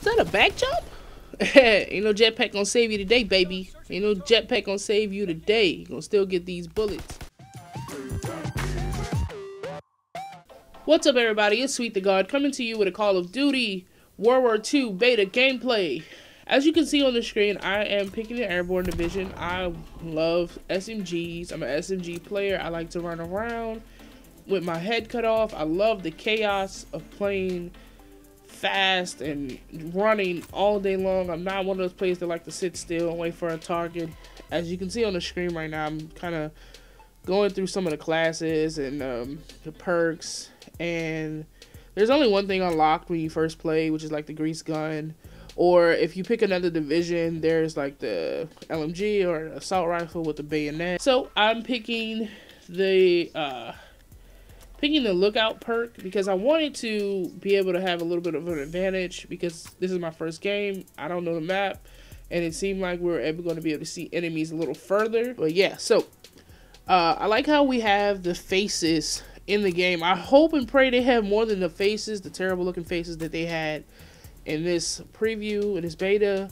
that a back jump? Ain't no jetpack gonna save you today, baby. Ain't no jetpack gonna save you today. You gonna still get these bullets. What's up, everybody? It's Sweet the God coming to you with a Call of Duty World War II beta gameplay. As you can see on the screen, I am picking the Airborne Division. I love SMGs. I'm an SMG player. I like to run around with my head cut off. I love the chaos of playing fast and running all day long. I'm not one of those players that like to sit still and wait for a target. As you can see on the screen right now, I'm kind of going through some of the classes and the perks, and there's only one thing unlocked when you first play, which is like the grease gun. Or if you pick another division, there's like the LMG or assault rifle with the bayonet. So I'm picking the lookout perk because I wanted to be able to have a little bit of an advantage because this is my first game. I don't know the map, and it seemed like we were going to be able to see enemies a little further. But yeah, so I like how we have the faces in the game. I hope and pray they have more than the faces, the terrible looking faces that they had in this preview, in this beta.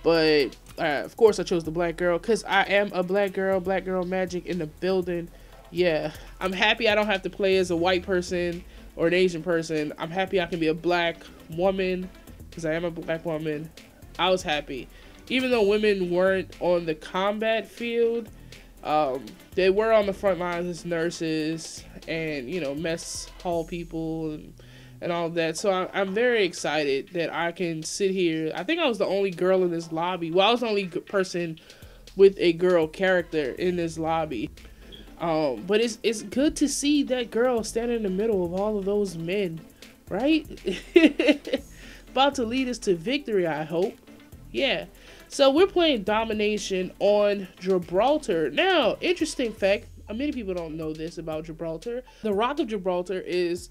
But of course I chose the black girl because I am a black girl magic in the building. Yeah, I'm happy I don't have to play as a white person or an Asian person. I'm happy I can be a black woman because I am a black woman. I was happy. Even though women weren't on the combat field, they were on the front lines as nurses and, you know, mess hall people and all of that. So I'm very excited that I can sit here. I think I was the only girl in this lobby. Well, I was the only person with a girl character in this lobby. But it's good to see that girl standing in the middle of all of those men, right? About to lead us to victory, I hope. Yeah. So we're playing domination on Gibraltar. Now, interesting fact, many people don't know this about Gibraltar. The Rock of Gibraltar is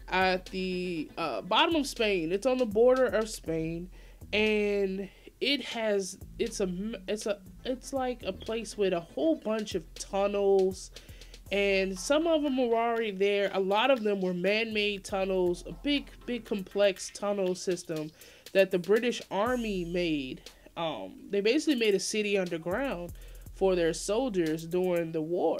at the bottom of Spain. It's on the border of Spain, and it's like a place with a whole bunch of tunnels, and some of them were already there. A lot of them were man-made tunnels, a big complex tunnel system that the British Army made. They basically made a city underground for their soldiers during the war.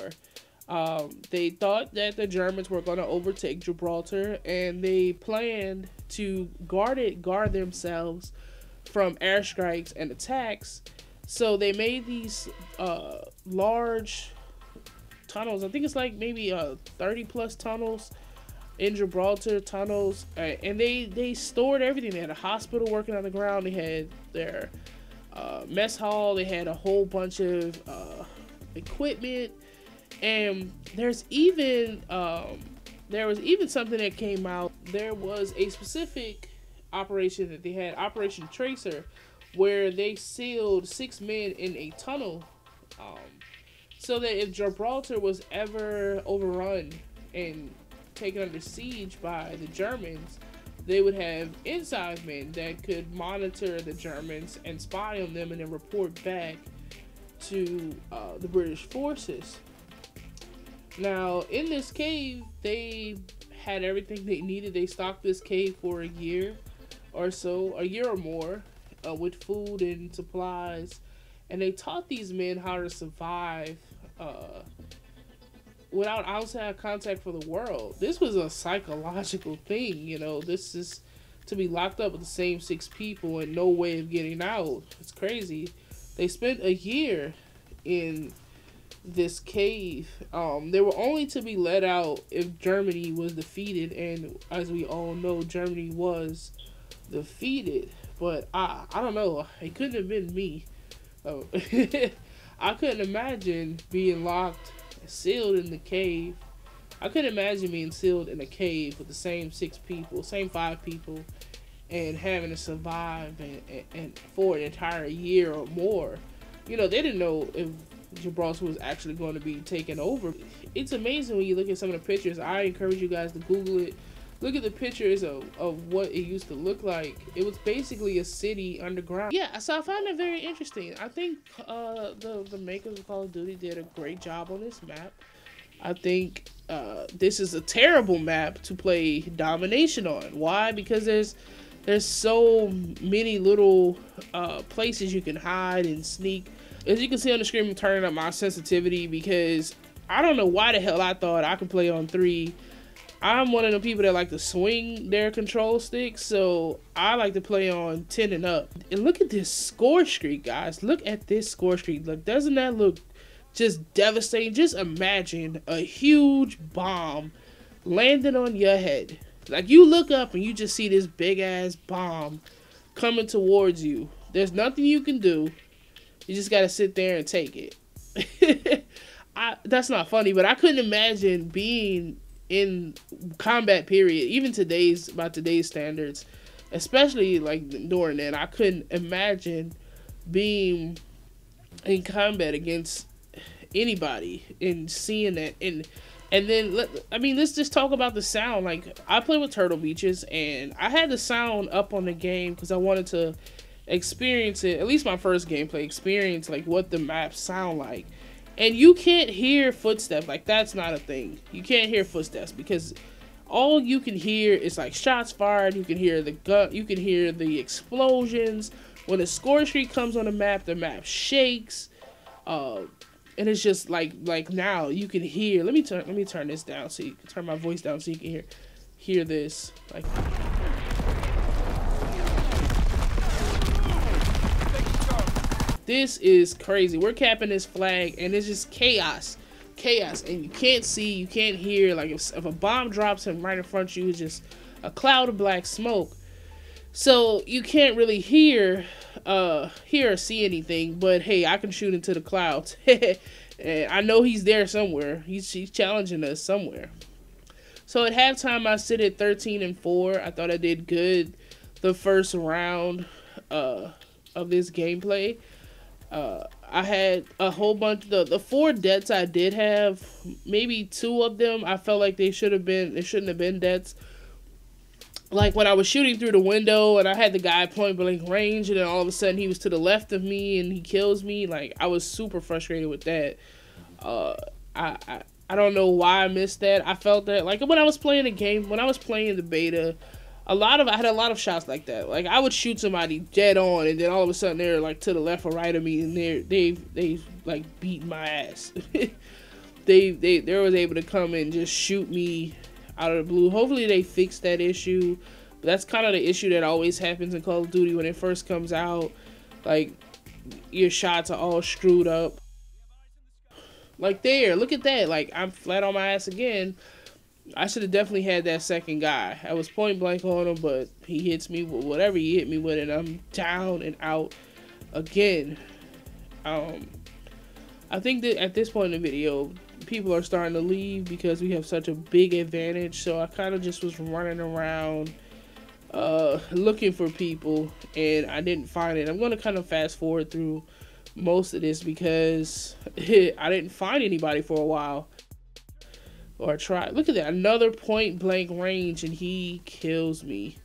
They thought that the Germans were going to overtake Gibraltar, and they planned to guard themselves from airstrikes and attacks. So they made these large tunnels. I think it's like maybe 30 plus tunnels in Gibraltar, tunnels, and they stored everything. They had a hospital working on the ground. They had their mess hall. They had a whole bunch of equipment, and there was even something that came out. There was a specific operation that they had, Operation Tracer, where they sealed 6 men in a tunnel, so that if Gibraltar was ever overrun and taken under siege by the Germans, they would have inside men that could monitor the Germans and spy on them and then report back to the British forces. Now, in this cave, they had everything they needed. They stocked this cave for a year or so, a year or more, with food and supplies, and they taught these men how to survive without outside contact for the world. This was a psychological thing, you know. This is to be locked up with the same 6 people and no way of getting out. It's crazy. They spent a year in this cave. They were only to be let out if Germany was defeated, and as we all know, Germany was defeated. But I don't know, it couldn't have been me. I couldn't imagine being locked, sealed in the cave. I couldn't imagine being sealed in a cave with the same 6 people, same 5 people, and having to survive and for an entire year or more. You know, they didn't know if Gibraltar was actually going to be taken over. It's amazing when you look at some of the pictures. I encourage you guys to Google it. Look at the pictures of what it used to look like. It was basically a city underground. Yeah, so I find it very interesting. I think the makers of Call of Duty did a great job on this map. I think this is a terrible map to play domination on. Why? Because there's There's so many little places you can hide and sneak. As you can see on the screen, I'm turning up my sensitivity because I don't know why the hell I thought I could play on 3. I'm one of the people that like to swing their control sticks, so I like to play on 10 and up. And look at this score streak, guys. Look at this score streak. Like, doesn't that look just devastating? Just imagine a huge bomb landing on your head. Like, you look up and you just see this big ass bomb coming towards you. There's nothing you can do. You just gotta sit there and take it. That's not funny, but I couldn't imagine being in combat, period, even by today's standards, especially like during that. I couldn't imagine being in combat against anybody and seeing that. And then let's just talk about the sound. Like, I play with Turtle Beaches, and I had the sound up on the game because I wanted to experience it, at least my first gameplay experience, like what the maps sound like. And you can't hear footsteps. Like, that's not a thing. You can't hear footsteps because all you can hear is like shots fired. You can hear the gun. You can hear the explosions. When a score streak comes on the map shakes. And it's just like now you can hear. Let me turn this down so you can turn my voice down so you can hear this. Like, this is crazy. We're capping this flag, and it's just chaos, and you can't see, you can't hear. Like, if a bomb drops and right in front of you, it's just a cloud of black smoke. So you can't really hear or see anything. But hey, I can shoot into the clouds, and I know he's there somewhere. He's challenging us somewhere. So at halftime, I sit at 13-4. I thought I did good the first round of this gameplay. I had a whole bunch of the 4 deaths I did have, maybe 2 of them I felt like they shouldn't have been deaths. Like when I was shooting through the window and I had the guy point blank range, and then all of a sudden he was to the left of me and he kills me. Like, I was super frustrated with that. I don't know why I missed that. I felt that, like, when I was playing the game, when I was playing the beta, I had a lot of shots like that. Like, I would shoot somebody dead on, and then all of a sudden they're like to the left or right of me, and they like beat my ass. they was able to come and just shoot me out of the blue. Hopefully they fixed that issue. But that's kind of the issue that always happens in Call of Duty when it first comes out. Like, your shots are all screwed up. Like, there, look at that. Like, I'm flat on my ass again. I should have definitely had that second guy. I was point blank on him, but he hits me with whatever he hit me with, and I'm down and out again. I think that at this point in the video, people are starting to leave because we have such a big advantage. So I kind of just was running around looking for people, and I didn't find it. I'm going to kind of fast forward through most of this because I didn't find anybody for a while. Or try. Look at that. Another point blank range, and he kills me.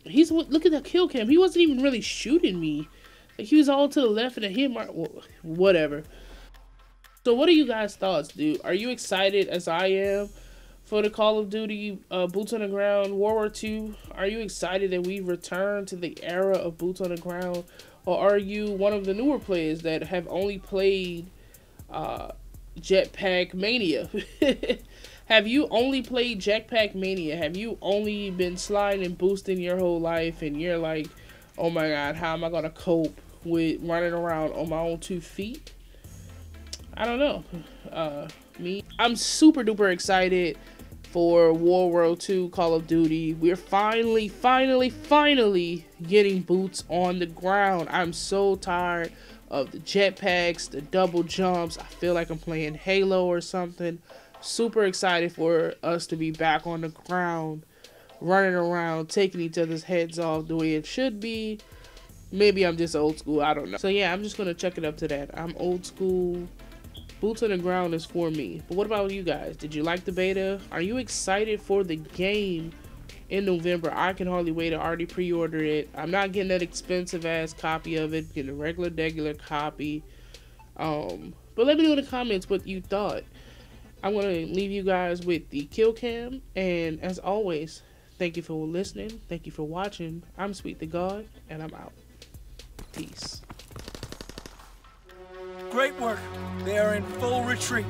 Look at that kill cam. He wasn't even really shooting me. Like, he was all to the left and a hit mark. Whatever. So what are you guys' thoughts, dude? Are you excited as I am for the Call of Duty Boots on the Ground World War II? Are you excited that we return to the era of Boots on the Ground? Or are you one of the newer players that have only played Jetpack Mania? Have you only played Jetpack Mania? Have you only been sliding and boosting your whole life, and you're like, oh my god, how am I gonna cope with running around on my own 2 feet? I don't know. I'm super duper excited for World War II Call of Duty. We're finally getting boots on the ground. I'm so tired of the jetpacks, the double jumps. I feel like I'm playing Halo or something. Super excited for us to be back on the ground, running around, taking each other's heads off the way it should be. Maybe I'm just old school, I don't know. So yeah, I'm just gonna check it up to that. I'm old school. Boots on the ground is for me. But what about you guys? Did you like the beta? Are you excited for the game in November? I can hardly wait. I already pre-ordered it. I'm not getting that expensive ass copy of it. Getting a regular copy. But let me know in the comments what you thought. I'm gonna leave you guys with the kill cam, and as always, Thank you for listening. Thank you for watching. I'm Sweet the Gawd, and I'm out. Peace. Great work. They are in full retreat.